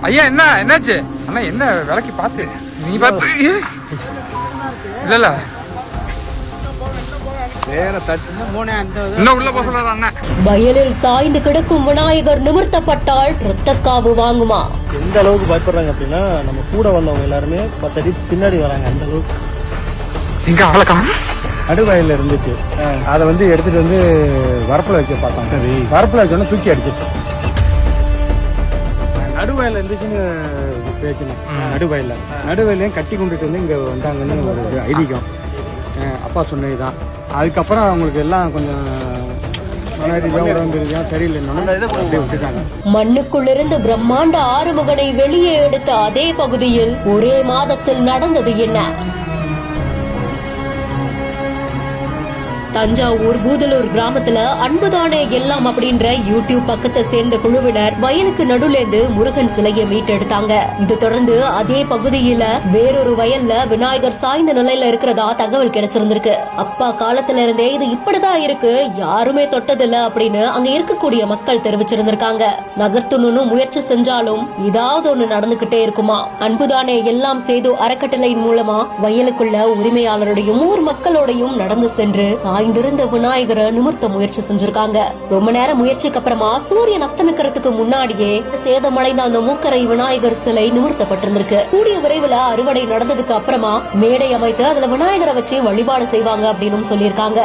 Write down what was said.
ஐயா என்ன என்னாச்சு அண்ணா? என்ன விலைக்கு பார்த்து நீ பார்த்து இல்ல இன்னும் உள்ள போக சொல்றாரு அண்ணா. வயலில் சாய்ந்து கிடக்கும் விநாயகர் நிமிர்த்தப்பட்டால் ரத்தக்காவு வாங்குமா? எந்த அளவுக்கு பயப்படுறாங்க அப்படின்னா, நம்ம கூட வந்தவங்க எல்லாருமே 10 அடி பின்னாடி வராங்க. அந்த அளவுக்கு இங்க அவளக்காம நடுவயல்ல இருந்துச்சு. அதை எடுத்துட்டு வரப்புல வைக்க பார்த்தாங்க. சரி, வரப்புல வைக்கணும் தூக்கி அடிச்சிச்சு. நடுவயல்ல இருந்துச்சுன்னு பேசணும். நடுவயலையும் கட்டி கொண்டுட்டு இங்க வந்தாங்கன்னு ஒரு ஐதீகம். அப்பா சொன்னதுதான். அதுக்கப்புறம் அவங்களுக்கு எல்லாம் கொஞ்சம் சரியில்லைன்னு மண்ணுக்குள்ளிருந்து பிரம்மாண்ட ஆறுமுகனை வெளியே எடுத்த அதே பகுதியில் ஒரே மாதத்தில் நடந்தது என்ன? தஞ்சாவூர் பூதலூர் கிராமத்துல அன்புதானே எல்லாம் அப்படின்ற யூடியூப் பக்கத்தை சேர்ந்த குழுவினர் வயலுக்கு நடுலேந்து முருகன் சிலையை மீட்டெடுத்தாங்க. இது தொடர்ந்து அதே பகுதியில வேறொரு வயல்ல விநாயகர் சாய்ந்த நிலையில இருக்கிறதா தகவல் கிடைச்சிருந்திருக்கு. அப்பா காலத்துல இருந்தே இது இப்படிதான் இருக்கு, யாருமே தொட்டதில்ல அப்படின்னு அங்க இருக்கக்கூடிய மக்கள் தெரிவிச்சிருந்திருக்காங்க. நகர்த்தணும்னு முயற்சி செஞ்சாலும் ஏதாவது ஒண்ணு நடந்துகிட்டே இருக்குமா? அன்புதானே எல்லாம் செய்து அறக்கட்டளையின் மூலமா வயலுக்குள்ள உரிமையாளருடையும் ஊர் மக்களோடையும் நடந்து சென்று சாய்ந்திருந்த விநாயகரை நிமிர்த்த முயற்சி செஞ்சிருக்காங்க. ரொம்ப நேரம் முயற்சிக்கு அப்புறமா சூரியன் அஸ்தமிக்கிறதுக்கு முன்னாடியே சேதமடைந்த அந்த மூக்கரை விநாயகர் சிலை நிமிர்த்தப்பட்டிருந்திருக்கு. கூடிய விரைவில் அறுவடை நடந்ததுக்கு அப்புறமா மேடை அமைத்து அதுல விநாயகரை வச்சு வழிபாடு செய்வாங்க அப்படின்னு சொல்லியிருக்காங்க.